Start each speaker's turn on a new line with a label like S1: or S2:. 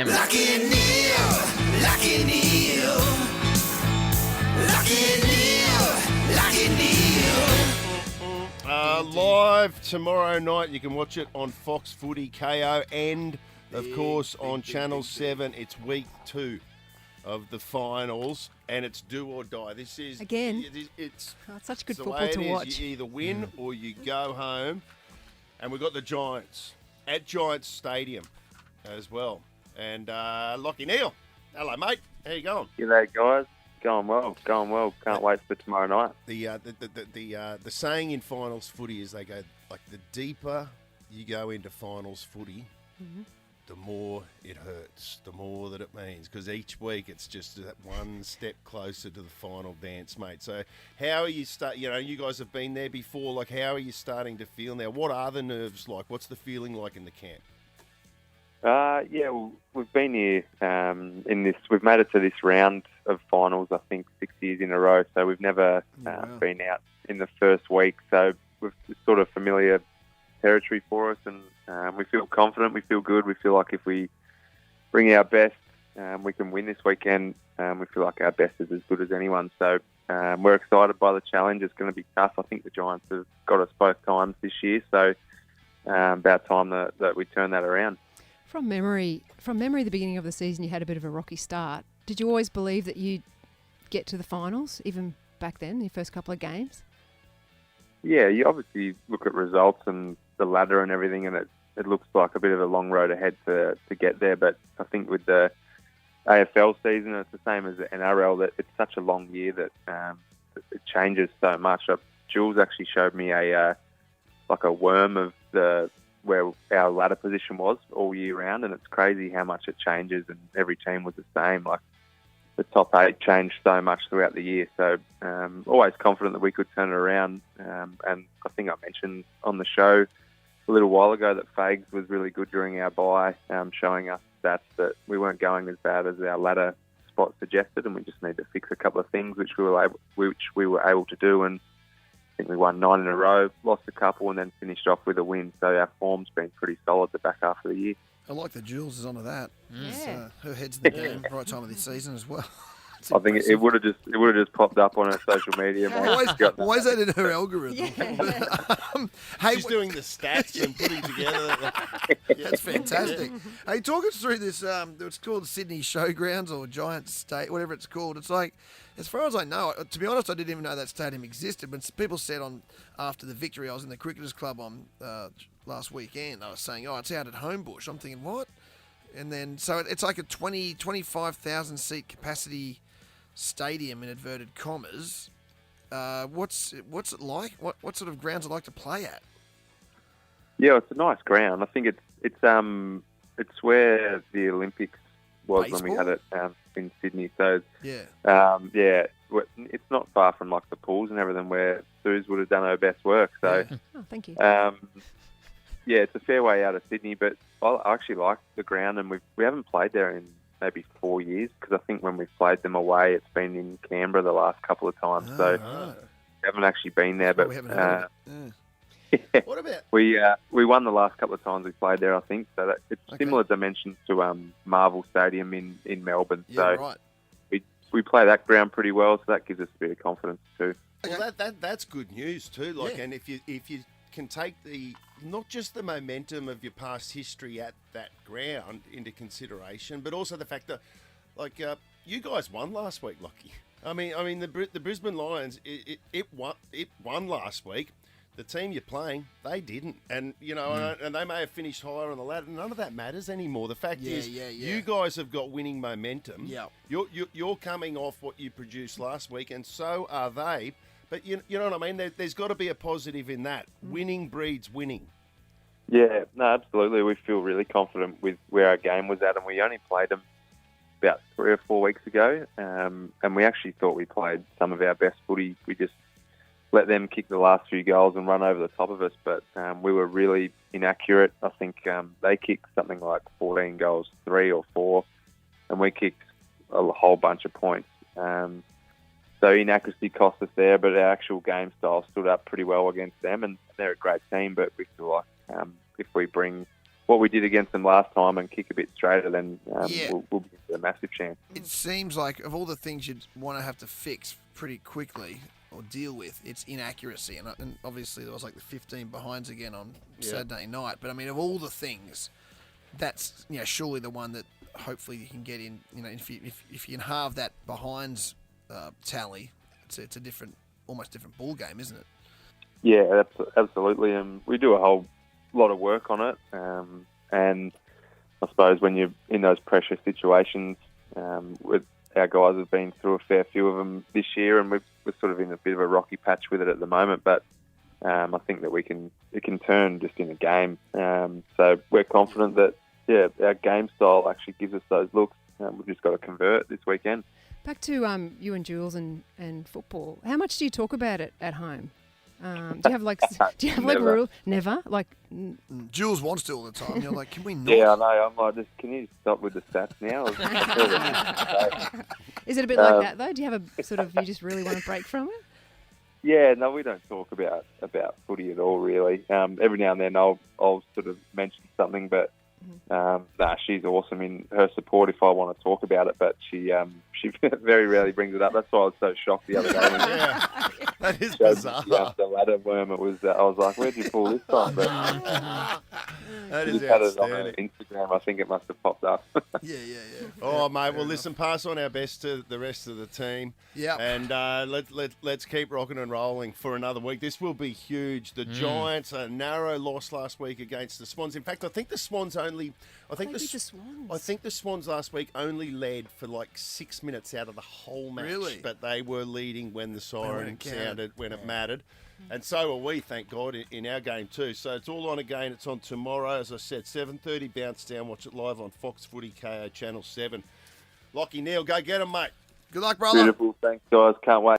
S1: Lachie Neale, Lachie Neale, Lachie Neale, Lachie Neale.
S2: Live tomorrow night. You can watch it on Fox Footy KO and, of course, on Channel 7. It's week 2 of the finals, and it's do or die. This is
S3: Again.
S2: It's
S3: such good
S2: the
S3: football
S2: way
S3: to
S2: it is.
S3: watch.
S2: You either win or you go home, and we've got the Giants at Giants Stadium as well. And Lachie Neale, hello mate, how you going?
S4: G'day guys, going well. Can't wait for tomorrow night.
S2: The saying in finals footy is they go like the deeper you go into finals footy, the more it hurts, the more that it means, because each week it's just that one step closer to the final dance, mate. So how are you you guys have been there before, like how are you starting to feel now? What are the nerves like? What's the feeling like in the camp?
S4: Well, we've been here we've made it to this round of finals, I think 6 years in a row, so we've never been out in the first week, so it's sort of familiar territory for us, and we feel confident, we feel good, we feel like if we bring our best, we can win this weekend. We feel like our best is as good as anyone, so we're excited by the challenge. It's going to be tough. I think the Giants have got us both times this year, so about time that we turn that around.
S3: From memory, the beginning of the season, you had a bit of a rocky start. Did you always believe that you'd get to the finals, even back then, your first couple of games?
S4: Yeah, you obviously look at results and the ladder and everything, and it looks like a bit of a long road ahead to get there. But I think with the AFL season, it's the same as the NRL, that it's such a long year that it changes so much. Jules actually showed me a worm of where our ladder position was all year round, and it's crazy how much it changes, and every team was the same. Like the top 8 changed so much throughout the year, so always confident that we could turn it around. And I think I mentioned on the show a little while ago that Fags was really good during our bye, showing us stats that we weren't going as bad as our ladder spot suggested, and we just need to fix a couple of things, which we were able to do. And I think we won 9 in a row, lost a couple, and then finished off with a win. So our form's been pretty solid the back half of the year.
S5: I like that Jules is onto that.
S3: Yeah.
S5: Her head's in the game, right time of the season as well.
S4: I think it would have just popped up on her social media. Mate.
S5: Why is that in her algorithm?
S3: Yeah.
S2: She's doing the stats and putting together.
S5: That's fantastic. Hey, talk us through this. It's called Sydney Showgrounds or Giants State, whatever it's called. It's like, as far as I know, to be honest, I didn't even know that stadium existed. But people said after the victory, I was in the Cricketers Club on last weekend. I was saying, it's out at Homebush. I'm thinking, what? And then, so it's like a 25,000 seat capacity stadium in inverted commas. What's it like? What sort of grounds it like to play at?
S4: Yeah, it's a nice ground. I think it's where the Olympics was when we had it in Sydney. So it's not far from like the pools and everything where Suze would have done her best work. So
S3: Thank you.
S4: it's a fair way out of Sydney, but I actually like the ground, and we haven't played there in maybe 4 years, because I think when we've played them away, it's been in Canberra the last couple of times. We haven't actually been there, but
S5: we haven't heard of it.
S4: Yeah.
S2: What about
S4: we won the last couple of times we played there, I think. So that it's similar dimensions to Marvel Stadium in Melbourne.
S5: Yeah,
S4: so
S5: right.
S4: we play that ground pretty well, so that gives us a bit of confidence too.
S2: Well, that's good news too. And if you can take not just the momentum of your past history at that ground into consideration, but also the fact that you guys won last week, Lachie. I mean the Brisbane Lions it won last week. The team you're playing, they didn't, and and they may have finished higher on the ladder. None of that matters anymore. The fact is, you guys have got winning momentum.
S5: Yeah,
S2: you're coming off what you produced last week, and so are they. But you know what I mean? There's got to be a positive in that. Winning breeds winning.
S4: Yeah, no, absolutely. We feel really confident with where our game was at, and we only played them about 3 or 4 weeks ago, and we actually thought we played some of our best footy. We just let them kick the last few goals and run over the top of us, but we were really inaccurate. I think they kicked something like 14 goals, 3 or 4, and we kicked a whole bunch of points. So inaccuracy cost us there, but our actual game style stood up pretty well against them, and they're a great team, but we feel like if we bring what we did against them last time and kick a bit straighter, then
S5: Yeah.
S4: we'll be a massive chance.
S5: It seems like of all the things you'd want to have to fix pretty quickly or deal with, it's inaccuracy. And obviously there was like the 15 behinds again on Saturday night. But I mean, of all the things, that's surely the one that hopefully you can get in. If you can halve that behinds tally, it's a almost different ball game, isn't it?
S4: Yeah, absolutely. And we do a whole lot of work on it. And I suppose when you're in those pressure situations, with our guys have been through a fair few of them this year, and we're sort of in a bit of a rocky patch with it at the moment. But I think that it can turn just in a game. So we're confident that our game style actually gives us those looks. We've just got to convert this weekend.
S3: Back to you and Jules and football. How much do you talk about it at home? Do you have like
S4: Never.
S3: rule? Never. Like
S5: Jules wants to all the time. You're like, can we not?
S4: Yeah, I know. I'm like, can you stop with the stats now?
S3: is it a bit like that though? Do you have a sort of you just really want to break from it?
S4: Yeah, no, we don't talk about footy at all, really. Every now and then I'll sort of mention something, but she's awesome in her support if I want to talk about it, but she very rarely brings it up. That's why I was so shocked the other day when
S2: That is
S4: showed
S2: bizarre.
S4: the ladder worm. It was I was like, where'd you pull this from? But
S2: That
S4: she
S2: is
S4: had it on her
S2: outstanding.
S4: Instagram. I think it must have popped up.
S5: Yeah.
S2: Oh, mate. Well, listen, pass on our best to the rest of the team.
S5: Yeah.
S2: And let's keep rocking and rolling for another week. This will be huge. The Giants, a narrow loss last week against the Swans. In fact, I think the Swans only. I think
S3: Maybe
S2: the
S3: the Swans.
S2: I think the Swans last week only led for like 6 minutes out of the whole match.
S5: Really?
S2: But they were leading when the siren
S5: it counted.
S2: sounded, when it mattered. And so are we, thank God, in our game too. So it's all on again. It's on tomorrow, as I said, 7:30. Bounce down. Watch it live on Fox Footy KO Channel 7. Lachie Neale, go get 'em, mate.
S5: Good luck, brother.
S4: Beautiful. Thanks, guys. Can't wait.